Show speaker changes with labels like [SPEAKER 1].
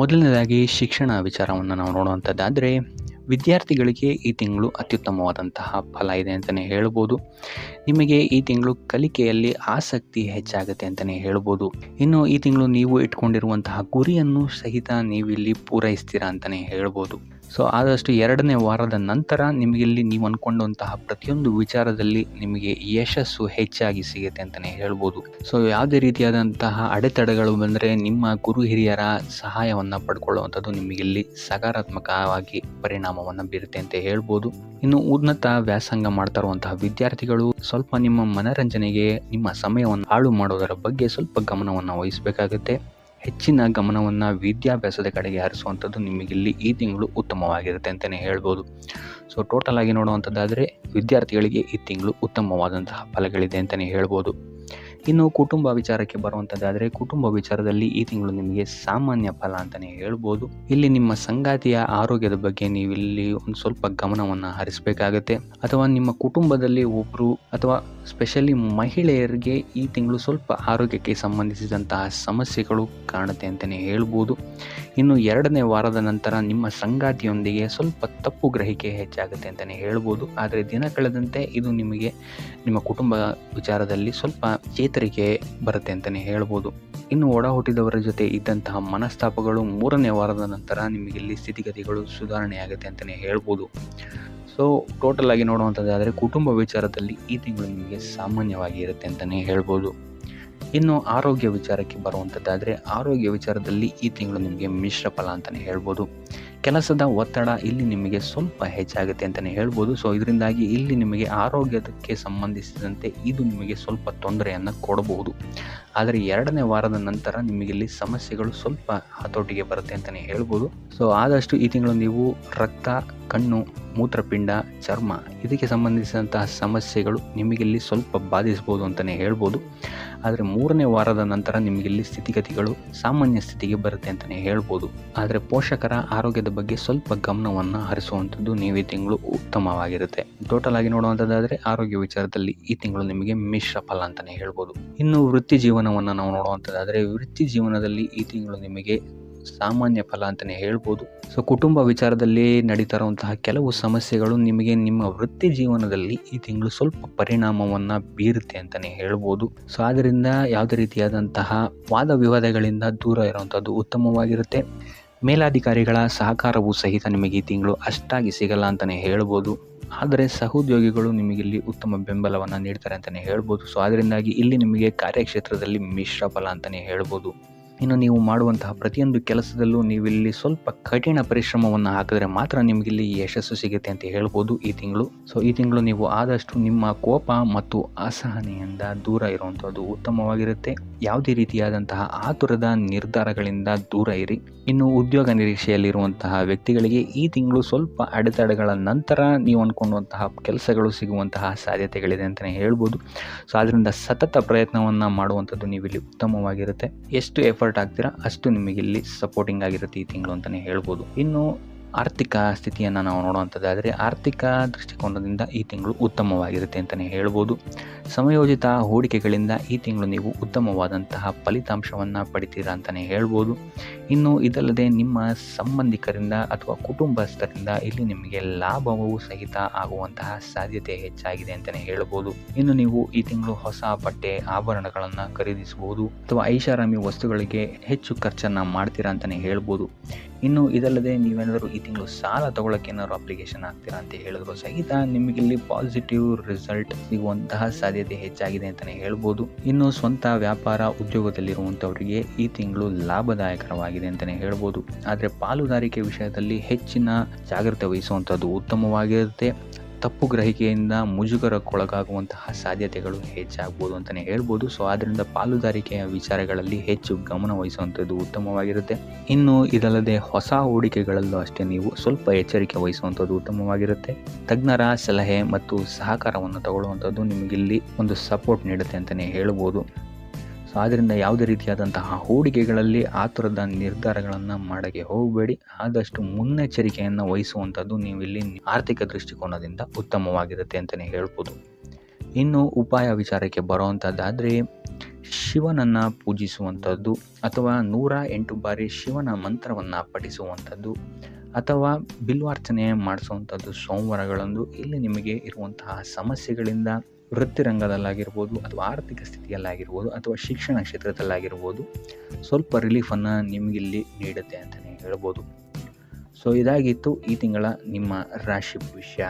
[SPEAKER 1] ಮೊದಲನೇದಾಗಿ ಶಿಕ್ಷಣ ವಿಚಾರವನ್ನು ನಾವು ನೋಡುವಂಥದ್ದಾದರೆ, ವಿದ್ಯಾರ್ಥಿಗಳಿಗೆ ಈ ತಿಂಗಳು ಅತ್ಯುತ್ತಮವಾದಂತಹ ಫಲ ಇದೆ ಅಂತಲೇ ಹೇಳ್ಬೋದು. ನಿಮಗೆ ಈ ತಿಂಗಳು ಕಲಿಕೆಯಲ್ಲಿ ಆಸಕ್ತಿ ಹೆಚ್ಚಾಗುತ್ತೆ ಅಂತಲೇ ಹೇಳ್ಬೋದು. ಇನ್ನು ಈ ತಿಂಗಳು ನೀವು ಇಟ್ಕೊಂಡಿರುವಂತಹ ಗುರಿಯನ್ನು ಸಹಿತ ನೀವಿಲ್ಲಿ ಪೂರೈಸ್ತೀರಾ ಅಂತಲೇ ಹೇಳ್ಬೋದು. ಸೊ ಆದಷ್ಟು 2ನೇ ವಾರದ ನಂತರ ನಿಮಗಿಲ್ಲಿ ನೀವು ಅಂದ್ಕೊಂಡಂತಹ ಪ್ರತಿಯೊಂದು ವಿಚಾರದಲ್ಲಿ ನಿಮಗೆ ಯಶಸ್ಸು ಹೆಚ್ಚಾಗಿ ಸಿಗುತ್ತೆ ಅಂತಲೇ ಹೇಳ್ಬೋದು. ಸೊ ಯಾವುದೇ ರೀತಿಯಾದಂತಹ ಅಡೆತಡೆಗಳು ಬಂದರೆ ನಿಮ್ಮ ಗುರು ಹಿರಿಯರ ಸಹಾಯವನ್ನು ಪಡ್ಕೊಳ್ಳುವಂಥದ್ದು ನಿಮಗಿಲ್ಲಿ ಸಕಾರಾತ್ಮಕವಾಗಿ ಪರಿಣಾಮವನ್ನು ಬೀರುತ್ತೆ ಅಂತ ಹೇಳ್ಬೋದು. ಇನ್ನು ಉನ್ನತ ವ್ಯಾಸಂಗ ಮಾಡ್ತಾ ಇರುವಂತಹ ವಿದ್ಯಾರ್ಥಿಗಳು ಸ್ವಲ್ಪ ನಿಮ್ಮ ಮನರಂಜನೆಗೆ ನಿಮ್ಮ ಸಮಯವನ್ನು ಹಾಳು ಮಾಡೋದರ ಬಗ್ಗೆ ಸ್ವಲ್ಪ ಗಮನವನ್ನು ವಹಿಸಬೇಕಾಗುತ್ತೆ. ಹೆಚ್ಚಿನ ಗಮನವನ್ನು ವಿದ್ಯಾಭ್ಯಾಸದ ಕಡೆಗೆ ಹರಿಸುವಂಥದ್ದು ನಿಮಗಿಲ್ಲಿ ಈ ತಿಂಗಳು ಉತ್ತಮವಾಗಿರುತ್ತೆ ಅಂತಲೇ ಹೇಳ್ಬೋದು. ಸೊ ಟೋಟಲ್ ಆಗಿ ನೋಡುವಂಥದ್ದಾದರೆ ವಿದ್ಯಾರ್ಥಿಗಳಿಗೆ ಈ ತಿಂಗಳು ಉತ್ತಮವಾದಂತಹ ಫಲಗಳಿದೆ ಅಂತಲೇ ಹೇಳ್ಬೋದು. ಇನ್ನು ಕುಟುಂಬ ವಿಚಾರಕ್ಕೆ ಬರುವಂಥದ್ದಾದರೆ, ಕುಟುಂಬ ವಿಚಾರದಲ್ಲಿ ಈ ತಿಂಗಳು ನಿಮಗೆ ಸಾಮಾನ್ಯ ಫಲ ಅಂತಲೇ ಹೇಳ್ಬೋದು. ಇಲ್ಲಿ ನಿಮ್ಮ ಸಂಗಾತಿಯ ಆರೋಗ್ಯದ ಬಗ್ಗೆ ನೀವಿಲ್ಲಿ ಒಂದು ಸ್ವಲ್ಪ ಗಮನವನ್ನು ಹರಿಸಬೇಕಾಗತ್ತೆ. ಅಥವಾ ನಿಮ್ಮ ಕುಟುಂಬದಲ್ಲಿ ಒಬ್ಬರು ಅಥವಾ ಸ್ಪೆಷಲಿ ಮಹಿಳೆಯರಿಗೆ ಈ ತಿಂಗಳು ಸ್ವಲ್ಪ ಆರೋಗ್ಯಕ್ಕೆ ಸಂಬಂಧಿಸಿದಂತಹ ಸಮಸ್ಯೆಗಳು ಕಾಣುತ್ತೆ ಅಂತಲೇ ಹೇಳ್ಬೋದು. ಇನ್ನು 2ನೇ ವಾರದ ನಂತರ ನಿಮ್ಮ ಸಂಗಾತಿಯೊಂದಿಗೆ ಸ್ವಲ್ಪ ತಪ್ಪು ಗ್ರಹಿಕೆ ಹೆಚ್ಚಾಗುತ್ತೆ ಅಂತಲೇ ಹೇಳ್ಬೋದು. ಆದರೆ ದಿನ ಕಳೆದಂತೆ ಇದು ನಿಮಗೆ ನಿಮ್ಮ ಕುಟುಂಬ ವಿಚಾರದಲ್ಲಿ ಸ್ವಲ್ಪ ಚೇತರಿಕೆ ಬರುತ್ತೆ ಅಂತಲೇ ಹೇಳ್ಬೋದು. ಇನ್ನು ಒಡ ಹುಟ್ಟಿದವರ ಜೊತೆ ಇದ್ದಂತಹ ಮನಸ್ತಾಪಗಳು 3ನೇ ವಾರದ ನಂತರ ನಿಮಗಿಲ್ಲಿ ಸ್ಥಿತಿಗತಿಗಳು ಸುಧಾರಣೆ ಆಗುತ್ತೆ ಅಂತಲೇ ಹೇಳ್ಬೋದು. ಸೊ ಟೋಟಲ್ ಆಗಿ ನೋಡುವಂಥದ್ದಾದರೆ ಕುಟುಂಬ ವಿಚಾರದಲ್ಲಿ ಈ ತಿಂಗಳು ನಿಮಗೆ ಸಾಮಾನ್ಯವಾಗಿ ಇರುತ್ತೆ ಅಂತಲೇ ಹೇಳ್ಬೋದು. ಇನ್ನು ಆರೋಗ್ಯ ವಿಚಾರಕ್ಕೆ ಬರುವಂಥದ್ದಾದರೆ, ಆರೋಗ್ಯ ವಿಚಾರದಲ್ಲಿ ಈ ತಿಂಗಳು ನಿಮಗೆ ಮಿಶ್ರ ಫಲ ಅಂತಲೇ ಹೇಳ್ಬೋದು. ಕೆಲಸದ ಒತ್ತಡ ಇಲ್ಲಿ ನಿಮಗೆ ಸ್ವಲ್ಪ ಹೆಚ್ಚಾಗುತ್ತೆ ಅಂತಲೇ ಹೇಳ್ಬೋದು. ಸೊ ಇದರಿಂದಾಗಿ ಇಲ್ಲಿ ನಿಮಗೆ ಆರೋಗ್ಯಕ್ಕೆ ಸಂಬಂಧಿಸಿದಂತೆ ಇದು ನಿಮಗೆ ಸ್ವಲ್ಪ ತೊಂದರೆಯನ್ನು ಕೊಡಬಹುದು. ಆದರೆ 2ನೇ ವಾರದ ನಂತರ ನಿಮಗಿಲ್ಲಿ ಸಮಸ್ಯೆಗಳು ಸ್ವಲ್ಪ ಹತೋಟಿಗೆ ಬರುತ್ತೆ ಅಂತಲೇ ಹೇಳ್ಬೋದು. ಸೊ ಆದಷ್ಟು ಈ ತಿಂಗಳು ನೀವು ರಕ್ತ, ಕಣ್ಣು, ಮೂತ್ರಪಿಂಡ, ಚರ್ಮ ಇದಕ್ಕೆ ಸಂಬಂಧಿಸಿದಂತಹ ಸಮಸ್ಯೆಗಳು ನಿಮಗಿಲ್ಲಿ ಸ್ವಲ್ಪ ಬಾಧಿಸ್ಬೋದು ಅಂತಲೇ ಹೇಳ್ಬೋದು. ಆದರೆ 3ನೇ ವಾರದ ನಂತರ ನಿಮಗಿಲ್ಲಿ ಸ್ಥಿತಿಗತಿಗಳು ಸಾಮಾನ್ಯ ಸ್ಥಿತಿಗೆ ಬರುತ್ತೆ ಅಂತಲೇ ಹೇಳ್ಬೋದು. ಆದರೆ ಪೋಷಕರ ಆರೋಗ್ಯದ ಬಗ್ಗೆ ಸ್ವಲ್ಪ ಗಮನವನ್ನು ಹರಿಸುವಂಥದ್ದು ನೀವು ಈ ತಿಂಗಳು ಉತ್ತಮವಾಗಿರುತ್ತೆ. ಟೋಟಲ್ ಆಗಿ ನೋಡುವಂಥದ್ದಾದರೆ ಆರೋಗ್ಯ ವಿಚಾರದಲ್ಲಿ ಈ ತಿಂಗಳು ನಿಮಗೆ ಮಿಶ್ರ ಫಲ ಅಂತಲೇ ಹೇಳ್ಬೋದು. ಇನ್ನು ವೃತ್ತಿ ಜೀವನವನ್ನು ನಾವು ನೋಡುವಂಥದ್ದಾದರೆ, ವೃತ್ತಿ ಜೀವನದಲ್ಲಿ ಈ ತಿಂಗಳು ನಿಮಗೆ ಸಾಮಾನ್ಯ ಫಲ ಅಂತಲೇ ಹೇಳ್ಬೋದು. ಸೊ ಕುಟುಂಬ ವಿಚಾರದಲ್ಲಿ ನಡೀತಾ ಇರುವಂತಹ ಕೆಲವು ಸಮಸ್ಯೆಗಳು ನಿಮಗೆ ನಿಮ್ಮ ವೃತ್ತಿ ಜೀವನದಲ್ಲಿ ಈ ತಿಂಗಳು ಸ್ವಲ್ಪ ಪರಿಣಾಮವನ್ನು ಬೀರುತ್ತೆ ಅಂತಲೇ ಹೇಳ್ಬೋದು. ಸೊ ಆದ್ದರಿಂದ ಯಾವುದೇ ರೀತಿಯಾದಂತಹ ವಾದ ವಿವಾದಗಳಿಂದ ದೂರ ಇರುವಂಥದ್ದು ಉತ್ತಮವಾಗಿರುತ್ತೆ. ಮೇಲಾಧಿಕಾರಿಗಳ ಸಹಕಾರವೂ ಸಹಿತ ನಿಮಗೆ ಈ ತಿಂಗಳು ಅಷ್ಟಾಗಿ ಸಿಗಲ್ಲ ಅಂತಲೇ ಹೇಳ್ಬೋದು. ಆದರೆ ಸಹೋದ್ಯೋಗಿಗಳು ನಿಮಗಿಲ್ಲಿ ಉತ್ತಮ ಬೆಂಬಲವನ್ನು ನೀಡ್ತಾರೆ ಅಂತಲೇ ಹೇಳ್ಬೋದು. ಸೊ ಅದರಿಂದಾಗಿ ಇಲ್ಲಿ ನಿಮಗೆ ಕಾರ್ಯಕ್ಷೇತ್ರದಲ್ಲಿ ಮಿಶ್ರ ಫಲ ಅಂತಲೇ ಹೇಳ್ಬೋದು. ಇನ್ನು ನೀವು ಮಾಡುವಂತಹ ಪ್ರತಿಯೊಂದು ಕೆಲಸದಲ್ಲೂ ನೀವಿಲ್ಲಿ ಸ್ವಲ್ಪ ಕಠಿಣ ಪರಿಶ್ರಮವನ್ನು ಹಾಕಿದ್ರೆ ಮಾತ್ರ ನಿಮಗಿಲ್ಲಿ ಯಶಸ್ಸು ಸಿಗುತ್ತೆ ಅಂತ ಹೇಳ್ಬೋದು ಈ ತಿಂಗಳು. ಸೊ ಈ ತಿಂಗಳು ನೀವು ಆದಷ್ಟು ನಿಮ್ಮ ಕೋಪ ಮತ್ತು ಅಸಹನೆಯಿಂದ ದೂರ ಇರುವಂಥದ್ದು ಉತ್ತಮವಾಗಿರುತ್ತೆ. ಯಾವುದೇ ರೀತಿಯಾದಂತಹ ಆತುರದ ನಿರ್ಧಾರಗಳಿಂದ ದೂರ ಇರಿ. ಇನ್ನು ಉದ್ಯೋಗ ನಿರೀಕ್ಷೆಯಲ್ಲಿರುವಂತಹ ವ್ಯಕ್ತಿಗಳಿಗೆ ಈ ತಿಂಗಳು ಸ್ವಲ್ಪ ಅಡೆತಡೆಗಳ ನಂತರ ನೀವು ಅಂದ್ಕೊಂಡಂತಹ ಕೆಲಸಗಳು ಸಿಗುವಂತಹ ಸಾಧ್ಯತೆಗಳಿದೆ ಅಂತಲೇ ಹೇಳ್ಬೋದು. ಸೊ ಅದರಿಂದ ಸತತ ಪ್ರಯತ್ನವನ್ನು ಮಾಡುವಂಥದ್ದು ನೀವಿಲ್ಲಿ ಉತ್ತಮವಾಗಿರುತ್ತೆ. ಎಷ್ಟು ಎಫರ್ಟ್ ಆಗ್ತೀರಾ ಅಷ್ಟು ನಿಮಗಿಲ್ಲಿ ಸಪೋರ್ಟಿಂಗ್ ಆಗಿರುತ್ತೆ ಈ ತಿಂಗಳು ಅಂತಲೇ ಹೇಳ್ಬೋದು. ಇನ್ನು ಆರ್ಥಿಕ ಸ್ಥಿತಿಯನ್ನು ನಾವು ನೋಡುವಂಥದ್ದಾದರೆ, ಆರ್ಥಿಕ ದೃಷ್ಟಿಕೋನದಿಂದ ಈ ತಿಂಗಳು ಉತ್ತಮವಾಗಿರುತ್ತೆ ಅಂತಲೇ ಹೇಳ್ಬೋದು. ಸಮಯೋಚಿತ ಹೂಡಿಕೆಗಳಿಂದ ಈ ತಿಂಗಳು ನೀವು ಉತ್ತಮವಾದಂತಹ ಫಲಿತಾಂಶವನ್ನು ಪಡಿತೀರಾ ಅಂತಲೇ ಹೇಳ್ಬೋದು. ಇನ್ನು ಇದಲ್ಲದೆ ನಿಮ್ಮ ಸಂಬಂಧಿಕರಿಂದ ಅಥವಾ ಕುಟುಂಬಸ್ಥರಿಂದ ಇಲ್ಲಿ ನಿಮಗೆ ಲಾಭವೂ ಸಹಿತ ಆಗುವಂತಹ ಸಾಧ್ಯತೆ ಹೆಚ್ಚಾಗಿದೆ ಅಂತಲೇ ಹೇಳ್ಬೋದು. ಇನ್ನು ನೀವು ಈ ತಿಂಗಳು ಹೊಸ ಬಟ್ಟೆ, ಆಭರಣಗಳನ್ನು ಖರೀದಿಸಬಹುದು ಅಥವಾ ಐಷಾರಾಮಿ ವಸ್ತುಗಳಿಗೆ ಹೆಚ್ಚು ಖರ್ಚನ್ನು ಮಾಡ್ತೀರಾ ಅಂತಲೇ ಹೇಳ್ಬೋದು. ಇನ್ನು ಇದಲ್ಲದೆ ನೀವೇನಾದರೂ ಈ ತಿಂಗಳು ಸಾಲ ತಗೊಳ್ಳೋಕೆ ಏನಾದರೂ ಅಪ್ಲಿಕೇಶನ್ ಆಗ್ತೀರಾ ಅಂತ ಹೇಳಿದ್ರು ಸಹಿತ ನಿಮಗಿಲ್ಲಿ ಪಾಸಿಟಿವ್ ರಿಸಲ್ಟ್ ಸಿಗುವಂತಹ ಸಾಧ್ಯತೆ ಹೆಚ್ಚಾಗಿದೆ ಅಂತಲೇ ಹೇಳ್ಬೋದು. ಇನ್ನು ಸ್ವಂತ ವ್ಯಾಪಾರ ಉದ್ಯೋಗದಲ್ಲಿರುವಂಥವರಿಗೆ ಈ ತಿಂಗಳು ಲಾಭದಾಯಕರವಾಗಿದೆ ಅಂತಲೇ ಹೇಳ್ಬೋದು. ಆದರೆ ಪಾಲುದಾರಿಕೆ ವಿಷಯದಲ್ಲಿ ಹೆಚ್ಚಿನ ಜಾಗ್ರತೆ ವಹಿಸುವಂಥದ್ದು ಉತ್ತಮವಾಗಿರುತ್ತೆ. ತಪ್ಪು ಗ್ರಹಿಕೆಯಿಂದ ಮುಜುಗರಕ್ಕೊಳಗಾಗುವಂತಹ ಸಾಧ್ಯತೆಗಳು ಹೆಚ್ಚಾಗ್ಬೋದು ಅಂತಲೇ ಹೇಳ್ಬೋದು. ಸೊ ಆದ್ದರಿಂದ ಪಾಲುದಾರಿಕೆಯ ವಿಚಾರಗಳಲ್ಲಿ ಹೆಚ್ಚು ಗಮನ ವಹಿಸುವಂಥದ್ದು ಉತ್ತಮವಾಗಿರುತ್ತೆ. ಇನ್ನು ಇದಲ್ಲದೆ ಹೊಸ ಹೂಡಿಕೆಗಳಲ್ಲೂ ಅಷ್ಟೇ ನೀವು ಸ್ವಲ್ಪ ಎಚ್ಚರಿಕೆ ವಹಿಸುವಂಥದ್ದು ಉತ್ತಮವಾಗಿರುತ್ತೆ. ತಜ್ಞರ ಸಲಹೆ ಮತ್ತು ಸಹಕಾರವನ್ನು ತಗೊಳ್ಳುವಂಥದ್ದು ನಿಮಗಿಲ್ಲಿ ಒಂದು ಸಪೋರ್ಟ್ ನೀಡುತ್ತೆ ಅಂತಲೇ ಹೇಳ್ಬೋದು. ಸೊ ಆದ್ದರಿಂದ ಯಾವುದೇ ರೀತಿಯಾದಂತಹ ಹೂಡಿಕೆಗಳಲ್ಲಿ ಆತುರದ ನಿರ್ಧಾರಗಳನ್ನು ಮಾಡೋಕ್ಕೆ ಹೋಗಬೇಡಿ. ಆದಷ್ಟು ಮುನ್ನೆಚ್ಚರಿಕೆಯನ್ನು ವಹಿಸುವಂಥದ್ದು ನೀವಿಲ್ಲಿ ಆರ್ಥಿಕ ದೃಷ್ಟಿಕೋನದಿಂದ ಉತ್ತಮವಾಗಿರುತ್ತೆ ಅಂತಲೇ ಹೇಳ್ಬೋದು. ಇನ್ನು ಉಪಾಯ ವಿಚಾರಕ್ಕೆ ಬರುವಂಥದ್ದಾದರೆ, ಶಿವನನ್ನು ಪೂಜಿಸುವಂಥದ್ದು ಅಥವಾ 108 ಬಾರಿ ಶಿವನ ಮಂತ್ರವನ್ನು ಪಠಿಸುವಂಥದ್ದು ಅಥವಾ ಬಿಲ್ವಾರ್ಚನೆ ಮಾಡಿಸುವಂಥದ್ದು ಸೋಮವಾರಗಳಂದು ಇಲ್ಲಿ ನಿಮಗೆ ಇರುವಂತಹ ಸಮಸ್ಯೆಗಳಿಂದ ವೃತ್ತಿರಂಗದಲ್ಲಾಗಿರ್ಬೋದು ಅಥವಾ ಆರ್ಥಿಕ ಸ್ಥಿತಿಯಲ್ಲಾಗಿರ್ಬೋದು ಅಥವಾ ಶಿಕ್ಷಣ ಕ್ಷೇತ್ರದಲ್ಲಾಗಿರ್ಬೋದು ಸ್ವಲ್ಪ ರಿಲೀಫನ್ನು ನಿಮಗಿಲ್ಲಿ ನೀಡುತ್ತೆ ಅಂತಲೇ ಹೇಳ್ಬೋದು. ಸೊ ಇದಾಗಿತ್ತು ಈ ತಿಂಗಳ ನಿಮ್ಮ ರಾಶಿ ಭವಿಷ್ಯ.